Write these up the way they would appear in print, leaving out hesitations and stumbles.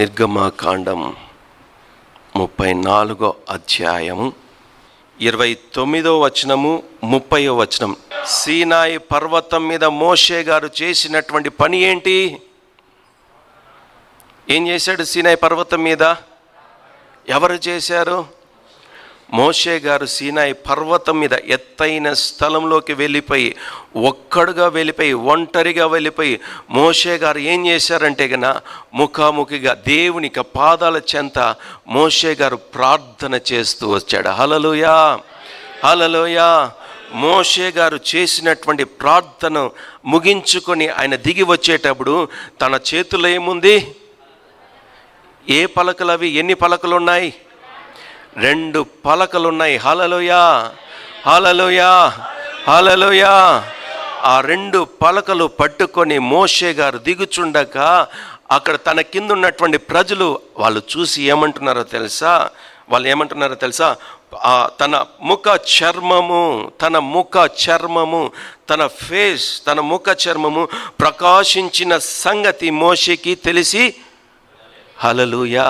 నిర్గమకాండం 34వ అధ్యాయము 29వ వచనము 30వ వచనం. సీనాయి పర్వతం మీద మోషే గారు చేసినటువంటి పని ఏంటి? ఏం చేశాడు సీనాయి పర్వతం మీద? ఎవరు చేశారు? మోషే గారు సీనాయి పర్వతం మీద ఎత్తైన స్థలంలోకి వెళ్ళిపోయి, ఒక్కడుగా వెళ్ళిపోయి, ఒంటరిగా వెళ్ళిపోయి మోషే గారు ఏం చేశారంటే గన ముఖాముఖిగా దేవునికి పాదాల చెంత మోషే గారు ప్రార్థన చేస్తూ వచ్చాడు. హల్లెలూయా, హల్లెలూయా. మోషే గారు చేసినటువంటి ప్రార్థన ముగించుకొని ఆయన దిగి వచ్చేటప్పుడు తన చేతుల్లో ఏముంది? ఏ పలకలు అవి? ఎన్ని పలకలు ఉన్నాయి? 2 పలకలు ఉన్నాయి. హల్లెలూయా, హల్లెలూయా, హల్లెలూయా. ఆ 2 పలకలు పట్టుకొని మోషే గారు దిగుచుండక అక్కడ తన కింద ఉన్నటువంటి ప్రజలు వాళ్ళు చూసి ఏమంటున్నారో తెలుసా? వాళ్ళు ఏమంటున్నారో తెలుసా? తన ముఖ చర్మము తన ఫేస్, తన ముఖ చర్మము ప్రకాశించిన సంగతి మోషేకి తెలిసి, హల్లెలూయా.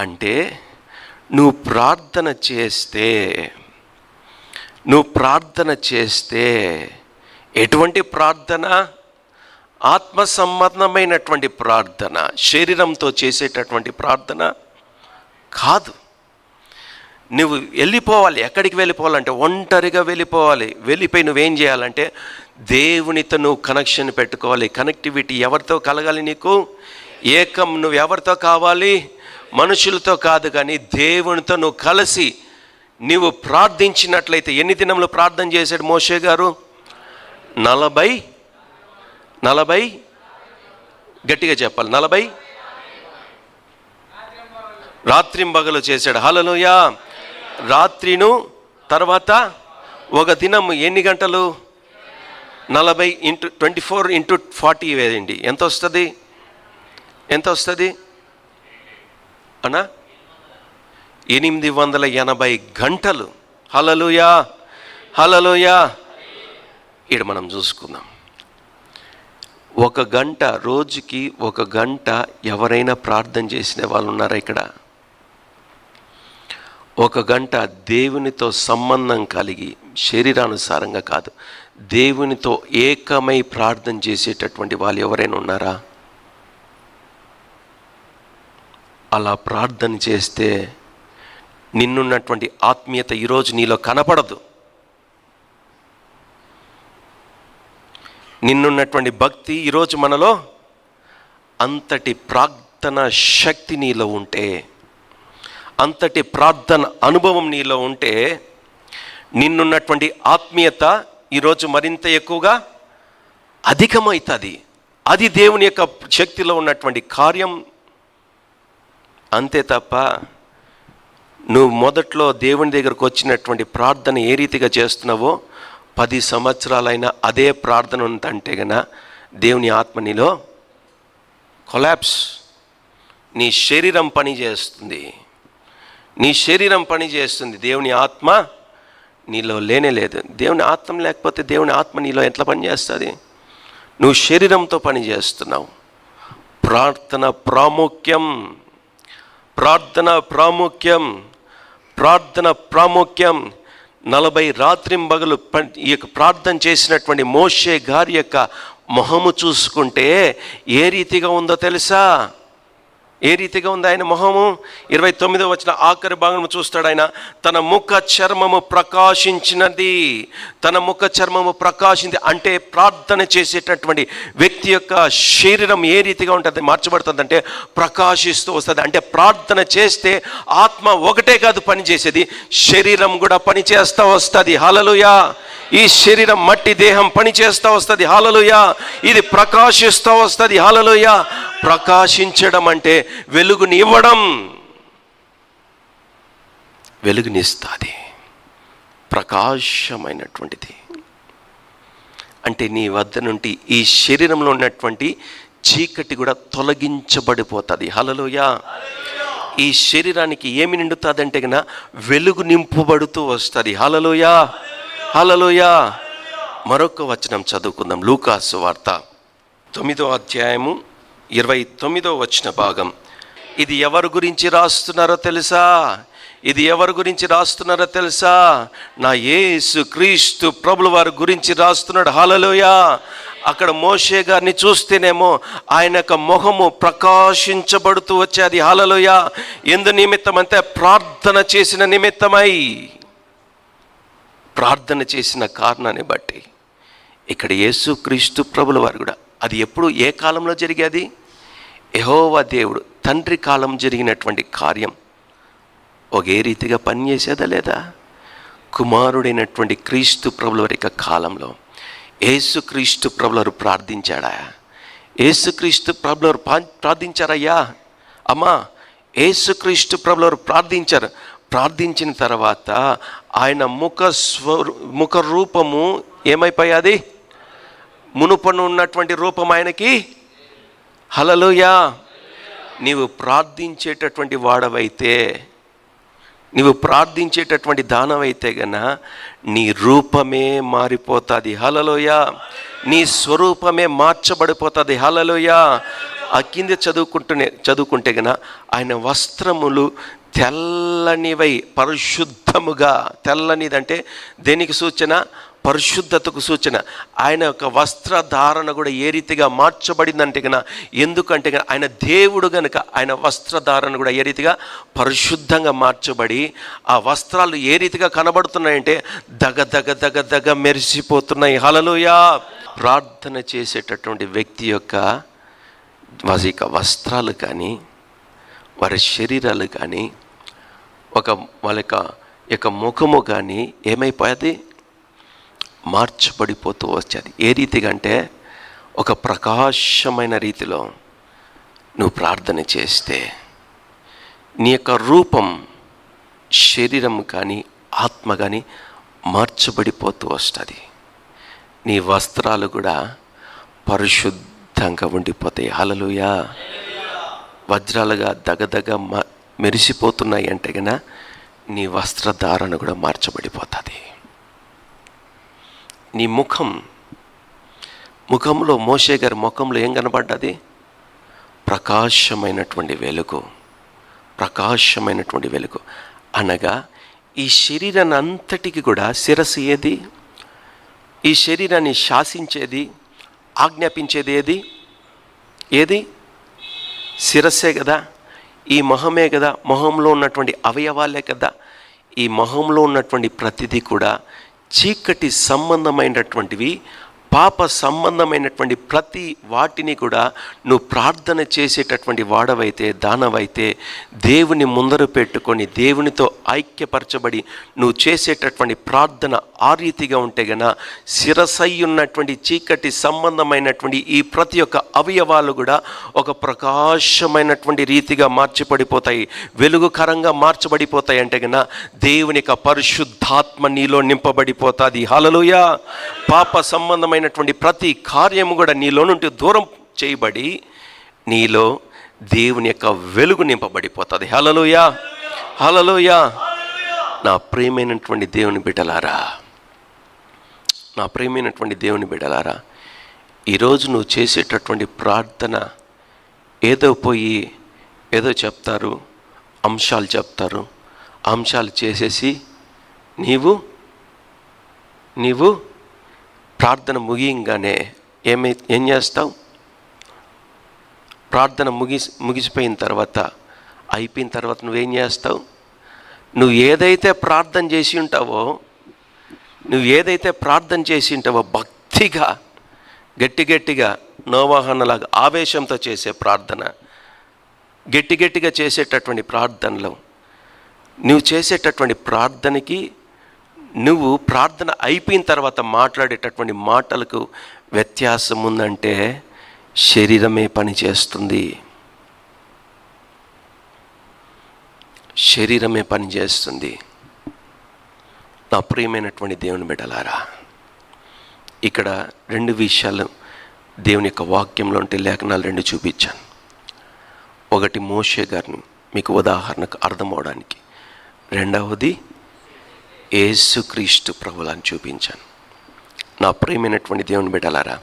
అంటే నువ్వు ప్రార్థన చేస్తే ఎటువంటి ప్రార్థన? ఆత్మ సంబంధమైనటువంటి ప్రార్థన, శరీరంతో చేసేటటువంటి ప్రార్థన కాదు. నువ్వు వెళ్ళిపోవాలి. ఎక్కడికి వెళ్ళిపోవాలంటే ఒంటరిగా వెళ్ళిపోవాలి. వెళ్ళిపోయి నువ్వేం చేయాలంటే దేవునితో నువ్వు కనెక్షన్ పెట్టుకోవాలి. కనెక్టివిటీ ఎవరితో కలగాలి నీకు? ఏకం. నువ్వు ఎవరితో కావాలి? మనుషులతో కాదు, కానీ దేవునితో నువ్వు కలిసి నీవు ప్రార్థించినట్లయితే. ఎన్ని దినములు ప్రార్థన చేశాడు మోషే గారు? 40 గట్టిగా చెప్పాలి, 40 రాత్రింబగలు చేశాడు. హల్లెలూయా. రాత్రిను తర్వాత ఒక దినం ఎన్ని గంటలు? 40 × 24 × 40 వేయండి. ఎంత వస్తుంది అన్నా? 880 గంటలు. హల్లెలూయా, హల్లెలూయా. ఇక్కడ మనం చూసుకుందాం. 1 గంట, రోజుకి 1 గంట ఎవరైనా ప్రార్థన చేసిన వాళ్ళు ఉన్నారా ఇక్కడ? 1 గంట దేవునితో సంబంధం కలిగి, శరీరానుసారంగా కాదు, దేవునితో ఏకమై ప్రార్థన చేసేటటువంటి వాళ్ళు ఎవరైనా ఉన్నారా? అలా ప్రార్థన చేస్తే నిన్నున్నటువంటి ఆత్మీయత ఈరోజు నీలో కనపడదు. నిన్నున్నటువంటి భక్తి ఈరోజు మనలో, అంతటి ప్రార్థన శక్తి నీలో ఉంటే, అంతటి ప్రార్థన అనుభవం నీలో ఉంటే, నిన్నున్నటువంటి ఆత్మీయత ఈరోజు మరింత ఎక్కువగా అధికమవుతుంది. అది దేవుని యొక్క శక్తిలో ఉన్నటువంటి కార్యం. అంతే తప్ప నువ్వు మొదట్లో దేవుని దగ్గరకు వచ్చినటువంటి ప్రార్థన ఏ రీతిగా చేస్తున్నావో 10 సంవత్సరాలైనా అదే ప్రార్థన ఉందంటే గన దేవుని ఆత్మ నీలో కొలాప్స్. నీ శరీరం పని చేస్తుంది, దేవుని ఆత్మ నీలో లేనేలేదు. దేవుని ఆత్మ లేకపోతే దేవుని ఆత్మ నీలో ఎట్లా పని చేస్తుంది? నువ్వు శరీరంతో పని చేస్తున్నావు. ప్రార్థన ప్రాముఖ్యం. ప్రార్థన ప్రాముఖ్యం. 40 రాత్రింబగలు ఈ యొక్క ప్రార్థన చేసినటువంటి మోషే గారి యొక్క మొహము చూసుకుంటే ఏ రీతిగా ఉందో తెలుసా? ఏ రీతిగా ఉంది ఆయన మొహము? 29వ వచనం ఆఖరి భాగం చూస్తాడు. ఆయన తన ముఖ చర్మము ప్రకాశించింది. అంటే ప్రార్థన చేసేటటువంటి వ్యక్తి యొక్క శరీరం ఏ రీతిగా ఉంటుంది, మార్చబడుతుంది అంటే ప్రకాశిస్తూ వస్తుంది. అంటే ప్రార్థన చేస్తే ఆత్మ ఒకటే కాదు పనిచేసేది, శరీరం కూడా పనిచేస్తూ వస్తుంది. హల్లెలూయా. ఈ శరీరం మట్టి దేహం పనిచేస్తూ వస్తుంది. హల్లెలూయా. ఇది ప్రకాశిస్తూ వస్తుంది. హల్లెలూయా. ప్రకాశించడం అంటే వెలుగునివ్వడం, వెలుగునిస్తుంది, ప్రకాశమైనటువంటిది. అంటే నీ వద్ద నుండి ఈ శరీరంలో ఉన్నటువంటి చీకటి కూడా తొలగించబడిపోతుంది. హల్లెలూయా. ఈ శరీరానికి ఏమి నిండుతుందంటే కన్నా వెలుగు నింపబడుతూ వస్తుంది. హల్లెలూయా, హల్లెలూయా. మరొక వచనం చదువుకుందాం. లూకాసు వార్త 9వ అధ్యాయము 29వ భాగం. ఇది ఎవరి గురించి రాస్తున్నారో తెలుసా? ఇది ఎవరి గురించి రాస్తున్నారో తెలుసా? నా యేసు క్రీస్తు ప్రభుల వారి గురించి రాస్తున్నాడు. హల్లెలూయా. అక్కడ మోషే గారిని చూస్తేనేమో ఆయన యొక్క మొహము ప్రకాశించబడుతూ వచ్చేది. హల్లెలూయా. ఎందు నిమిత్తం అంటే ప్రార్థన చేసిన నిమిత్తమై, ప్రార్థన చేసిన కారణాన్ని బట్టి. ఇక్కడ యేసు క్రీస్తు ప్రభుల వారు కూడా, అది ఎప్పుడు ఏ కాలంలో జరిగేది? యెహోవా దేవుడు తండ్రి కాలం జరిగినటువంటి కార్యం ఒకే రీతిగా పనిచేసేదా లేదా? కుమారుడైనటువంటి క్రీస్తు ప్రభుల వారి యొక్క కాలంలో యేసు క్రీస్తు ప్రభుల వారు ప్రార్థించాడా? యేసు క్రీస్తు ప్రభుల వారు ప్రార్థించారయ్యా అమ్మా. యేసు క్రీస్తు ప్రభుల వారు ప్రార్థించారు. ప్రార్థించిన తర్వాత ఆయన ముఖ రూపము ఏమైపోయాది? మునుపను ఉన్నటువంటి రూపం ఆయనకి. హల్లెలూయా. నీవు ప్రార్థించేటటువంటి వాడవైతే, నీవు ప్రార్థించేటటువంటి దానవైతే గన నీ రూపమే మారిపోతుంది. హల్లెలూయా. నీ స్వరూపమే మార్చబడిపోతుంది. హల్లెలూయా. ఆ కింద చదువుకుంటే గన ఆయన వస్త్రములు తెల్లనివై పరిశుద్ధముగా. తెల్లనిదంటే దేనికి సూచన? పరిశుద్ధతకు సూచన. ఆయన యొక్క వస్త్రధారణ కూడా ఏ రీతిగా మార్చబడిందంటే కనుక, ఎందుకంటే కనుక ఆయన దేవుడు కనుక ఆయన వస్త్రధారణ కూడా ఏ రీతిగా పరిశుద్ధంగా మార్చబడి, ఆ వస్త్రాలు ఏ రీతిగా కనబడుతున్నాయంటే దగ దగ దగ దగ మెరిసిపోతున్నాయి. హల్లెలూయా. ప్రార్థన చేసేటటువంటి వ్యక్తి యొక్క వస్త్రాలు కానీ, వారి శరీరాలు కానీ, వాళ్ళ యొక్క ముఖము కానీ ఏమైపోయేది? మార్చబడిపోతూ వచ్చేది. ఏ రీతిగా అంటే ఒక ప్రకాశమైన రీతిలో నువ్వు ప్రార్థన చేస్తే నీ యొక్క రూపం, శరీరం కానీ ఆత్మ కానీ మార్చబడిపోతూ వస్తుంది. నీ వస్త్రాలు కూడా పరిశుద్ధంగా ఉండిపోతాయి. హల్లెలూయా. వజ్రాలుగా దగదగ మెరిసిపోతున్నాయి అంటే కనుక నీ వస్త్రధారణ కూడా మార్చబడిపోతుంది. నీ ముఖంలో మోషే గారి ముఖంలో ఏం కనబడ్డది? ప్రకాశమైనటువంటి వెలుగు. ప్రకాశమైనటువంటి వెలుగు అనగా ఈ శరీరాన్ని అంతటికి కూడా శిరస్సు ఏది? ఈ శరీరాన్ని శాసించేది, ఆజ్ఞాపించేది ఏది? శిరస్సే కదా. ఈ మొహమే కదా. మొహంలో ఉన్నటువంటి అవయవాలే కదా. ఈ మొహంలో ఉన్నటువంటి ప్రతిదీ కూడా చీకటి సంబంధమైనటువంటివి, పాప సంబంధమైనటువంటి ప్రతి వాటిని కూడా నువ్వు ప్రార్థన చేసేటటువంటి వాడవైతే, దానవైతే, దేవుని ముందర పెట్టుకొని దేవునితో ఐక్యపరచబడి నువ్వు చేసేటటువంటి ప్రార్థన ఆ రీతిగా ఉంటే గన శిరసై ఉన్నటువంటి చీకటి సంబంధమైనటువంటి ఈ ప్రతి ఒక్క అవయవాలు కూడా ఒక ప్రకాశమైనటువంటి రీతిగా మార్చబడిపోతాయి, వెలుగుకరంగా మార్చబడిపోతాయి. అంటే గన దేవుని యొక్క పరిశుద్ధాత్మ నీలో నింపబడిపోతుంది. హల్లెలూయా. పాప సంబంధమైన ప్రతి కార్యము కూడా నీలో నుండి దూరం చేయబడి నీలో దేవుని యొక్క వెలుగు నింపబడిపోతుంది. హల్లెలూయా. హల్లెలూయా. నా ప్రియమైనటువంటి దేవుని బిడ్డలారా, నా ప్రియమైనటువంటి దేవుని బిడ్డలారా, ఈరోజు నువ్వు చేసేటటువంటి ప్రార్థన ఏదో పోయి ఏదో చెప్తారు, అంశాలు చెప్తారు, అంశాలు చేసేసి నీవు ప్రార్థన ముగియంగానే ఏం చేస్తావు? ప్రార్థన ముగిసిపోయిన తర్వాత, అయిపోయిన తర్వాత నువ్వేం చేస్తావు? నువ్వు ఏదైతే ప్రార్థన చేసి ఉంటావో భక్తిగా గట్టిగా నోవాహనలాగా ఆవేశంతో చేసే ప్రార్థన, గట్టిగా చేసేటటువంటి ప్రార్థనలో నువ్వు చేసేటటువంటి ప్రార్థనకి, నువ్వు ప్రార్థన అయిపోయిన తర్వాత మాట్లాడేటటువంటి మాటలకు వ్యత్యాసం ఉందంటే శరీరమే పనిచేస్తుంది. శరీరమే పనిచేస్తుంది. నా ప్రియమైనటువంటి దేవుని బిడ్డలారా, ఇక్కడ 2 విషయాలు దేవుని యొక్క వాక్యంలో ఉంటే లేఖనాలు 2 చూపించాను. ఒకటి మోషే గారిని మీకు ఉదాహరణకు అర్థమవడానికి, రెండవది యేసుక్రీస్తు ప్రభువులను చూపించాను. నా ప్రియమైనటువంటి దేవుని బిడ్డలారా,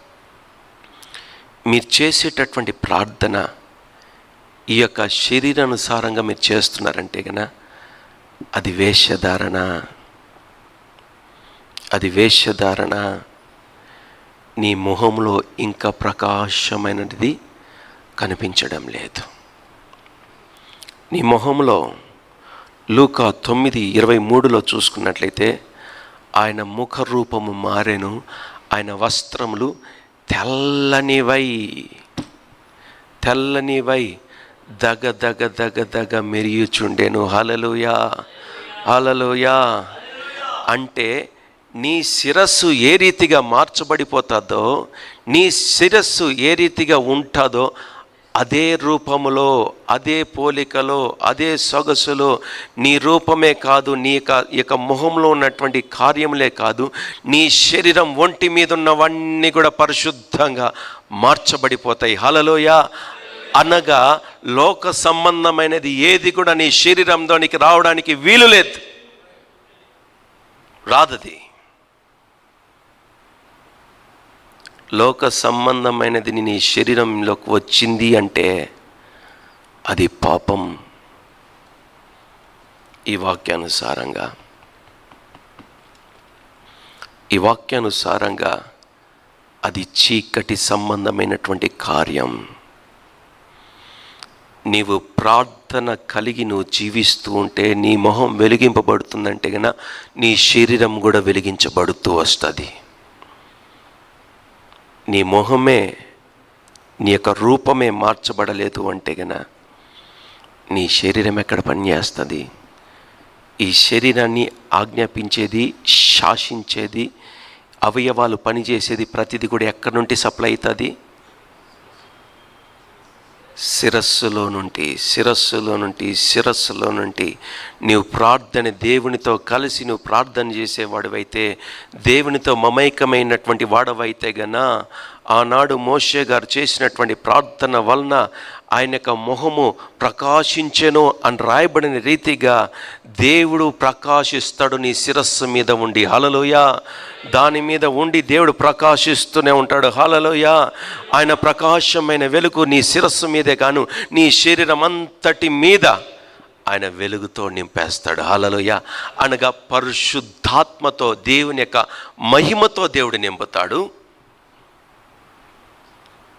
మీరు చేసేటటువంటి ప్రార్థన ఈ యొక్క శరీరానుసారంగా మీరు చేస్తున్నారంటే గన అది వేషధారణ, అది వేషధారణ. నీ మొహంలో ఇంకా ప్రకాశమైనది కనిపించడం లేదు. నీ మొహంలో లూకా 9:23 చూసుకున్నట్లయితే ఆయన ముఖ రూపము మారెను, ఆయన వస్త్రములు తెల్లనివై దగ దగ దగ దగ మెరియుచుండెను. హల్లెలూయా, హల్లెలూయా. అంటే నీ శిరస్సు ఏ రీతిగా మార్చబడిపోతుందో, నీ శిరస్సు ఏ రీతిగా ఉంటుందో అదే రూపములో, అదే పోలికలో, అదే సొగసులో నీ రూపమే కాదు, నీ యొక్క మొహంలో ఉన్నటువంటి కార్యములే కాదు, నీ శరీరం ఒంటి మీద ఉన్నవన్నీ కూడా పరిశుద్ధంగా మార్చబడిపోతాయి. హల్లెలూయా. అనగా లోక సంబంధమైనది ఏది కూడా నీ శరీరంలోనికి రావడానికి వీలు లేదు, రాదది. లోక సంబంధమైనది నీ శరీరంలోకి వచ్చింది అంటే అది పాపం. ఈ వాక్యానుసారంగా అది చీకటి సంబంధమైనటువంటి కార్యం. నీవు ప్రార్థన కలిగి నువ్వు జీవిస్తూ ఉంటే నీ మొహం వెలిగింపబడుతుందంటే కనుక నీ శరీరం కూడా వెలిగించబడుతూ వస్తుంది. నీ మొహమే, నీ యొక్క రూపమే మార్చబడలేదు అంటే గన నీ శరీరం ఎక్కడ పనిచేస్తుంది? ఈ శరీరాన్ని ఆజ్ఞాపించేది, శాసించేది, అవయవాలు పనిచేసేది ప్రతిదీ కూడా ఎక్కడి నుండి సప్లై అవుతుంది? శిరస్సులో నుండి. నీవు ప్రార్థన దేవునితో కలిసి నువ్వు ప్రార్థన చేసేవాడివైతే, దేవునితో మమైకమైనటువంటి వాడవైతే గన ఆనాడు మోషే గారు చేసినటువంటి ప్రార్థన వలన ఆయన యొక్క మొహము ప్రకాశించెను అని రాయబడిన రీతిగా దేవుడు ప్రకాశిస్తాడు నీ శిరస్సు మీద ఉండి. హల్లెలూయా. దాని మీద ఉండి దేవుడు ప్రకాశిస్తూనే ఉంటాడు. హల్లెలూయా. ఆయన ప్రకాశమైన వెలుగు నీ శిరస్సు మీదే కాను నీ శరీరం అంతటి మీద ఆయన వెలుగుతో నింపేస్తాడు. హల్లెలూయా. అనగా పరిశుద్ధాత్మతో, దేవుని యొక్క మహిమతో దేవుడు నింపుతాడు.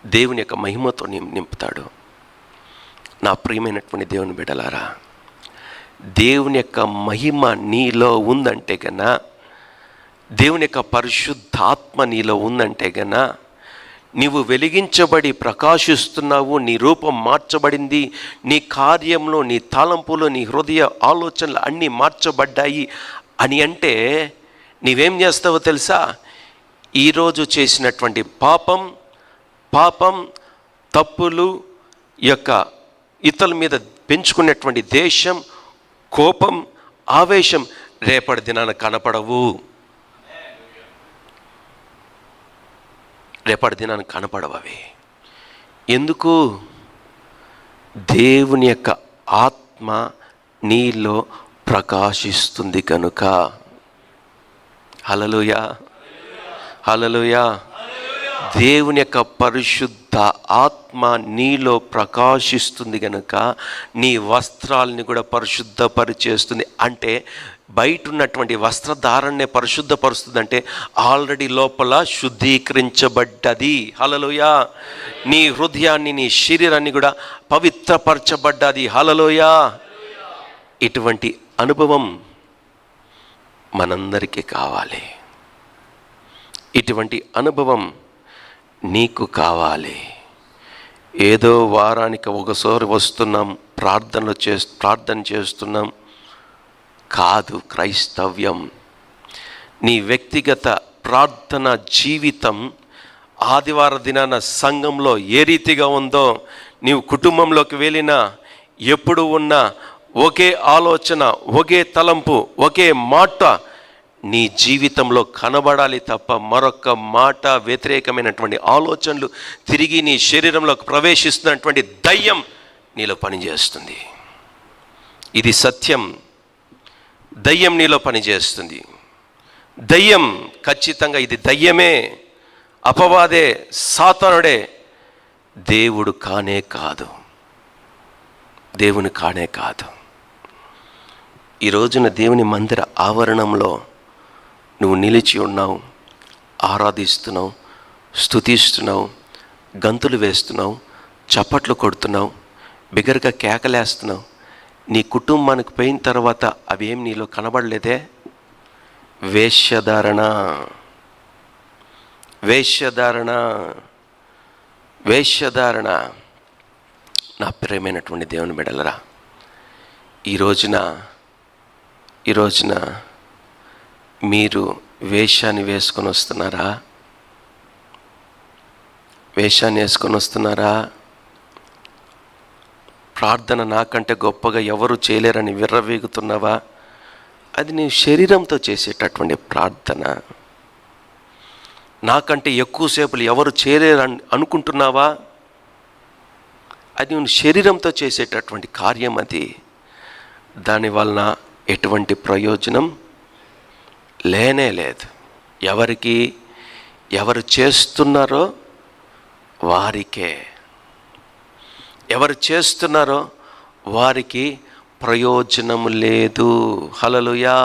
దేవుని యొక్క మహిమతో నింపుతాడు. నా ప్రియమైనటువంటి దేవుని బిడ్డలారా, దేవుని యొక్క మహిమ నీలో ఉందంటే గన, దేవుని యొక్క పరిశుద్ధాత్మ నీలో ఉందంటే గన నీవు వెలిగించబడి ప్రకాశిస్తున్నావు, నీ రూపం మార్చబడింది, నీ కార్యంలో, నీ తలంపులో, నీ హృదయ ఆలోచనలు అన్నీ మార్చబడ్డాయి అని అంటే నీవేం చేస్తావో తెలుసా? ఈరోజు చేసినటువంటి పాపం తప్పులు, యొక్క ఇతరుల మీద పెంచుకున్నటువంటి దేశం, కోపం, ఆవేశం రేపటి దినాన కనపడవు. అవి ఎందుకు? దేవుని యొక్క ఆత్మ నీలో ప్రకాశిస్తుంది కనుక. హల్లెలూయా, హల్లెలూయా. దేవుని యొక్క పరిశుద్ధ ఆత్మ నీలో ప్రకాశిస్తుంది కనుక నీ వస్త్రాలని కూడా పరిశుద్ధపరిచేస్తుంది. అంటే బయట ఉన్నటువంటి వస్త్రధారణనే పరిశుద్ధపరుస్తుంది అంటే ఆల్రెడీ లోపల శుద్ధీకరించబడ్డది. హల్లెలూయా. నీ హృదయాన్ని, నీ శరీరాన్ని కూడా పవిత్రపరచబడ్డది. హల్లెలూయా. ఇటువంటి అనుభవం మనందరికీ కావాలి. ఇటువంటి అనుభవం నీకు కావాలి. ఏదో వారానికి ఒకసారి వస్తున్నాం, ప్రార్థన చేస్తున్నాం కాదు క్రైస్తవ్యం. నీ వ్యక్తిగత ప్రార్థన జీవితం ఆదివార దినాన సంఘంలో ఏ రీతిగా ఉందో, నీవు కుటుంబంలోకి వెళ్ళినా ఎప్పుడు ఉన్నా ఒకే ఆలోచన, ఒకే తలంపు, ఒకే మాట నీ జీవితంలో కనబడాలి తప్ప మరొక మాట, వ్యతిరేకమైనటువంటి ఆలోచనలు తిరిగి నీ శరీరంలోకి ప్రవేశిస్తున్నటువంటి దయ్యం నీలో పనిచేస్తుంది. ఇది సత్యం. దయ్యం నీలో పనిచేస్తుంది. దయ్యం ఖచ్చితంగా ఇది దయ్యమే, అపవాదే, సాతానుడే దేవుడు కానే కాదు, దేవుని కానే కాదు. ఈ రోజున దేవుని మందిర ఆవరణంలో నువ్వు నిలిచి ఉన్నావు, ఆరాధిస్తున్నావు, స్తుతిస్తున్నావు, గంతులు వేస్తున్నావు, చప్పట్లు కొడుతున్నావు, బిగ్గరగా కేకలేస్తున్నావు. నీ కుటుంబానికి పోయిన తర్వాత అవేం నీలో కనబడలేదే? వేశ్యధారణ, వేశ్యధారణ, వేశ్యధారణ. నా ప్రియమైనటువంటి దేవుని బిడ్డలరా, ఈ రోజున మీరు వేషాన్ని వేసుకొని వస్తున్నారా? వేషాన్ని వేసుకొని వస్తున్నారా? ప్రార్థన నాకంటే గొప్పగా ఎవరు చేయలేరని విర్రవీగుతున్నావా? అది నీ శరీరంతో చేసేటటువంటి ప్రార్థన. నాకంటే ఎక్కువసేపులు ఎవరు చేయలేరని అనుకుంటున్నావా? అది నువ్వు శరీరంతో చేసేటటువంటి కార్యం. అది దానివలన ఎటువంటి ప్రయోజనం లేనే లేదు. ఎవరు చేస్తున్నారో వారికి ప్రయోజనం లేదు. హల్లెలూయా.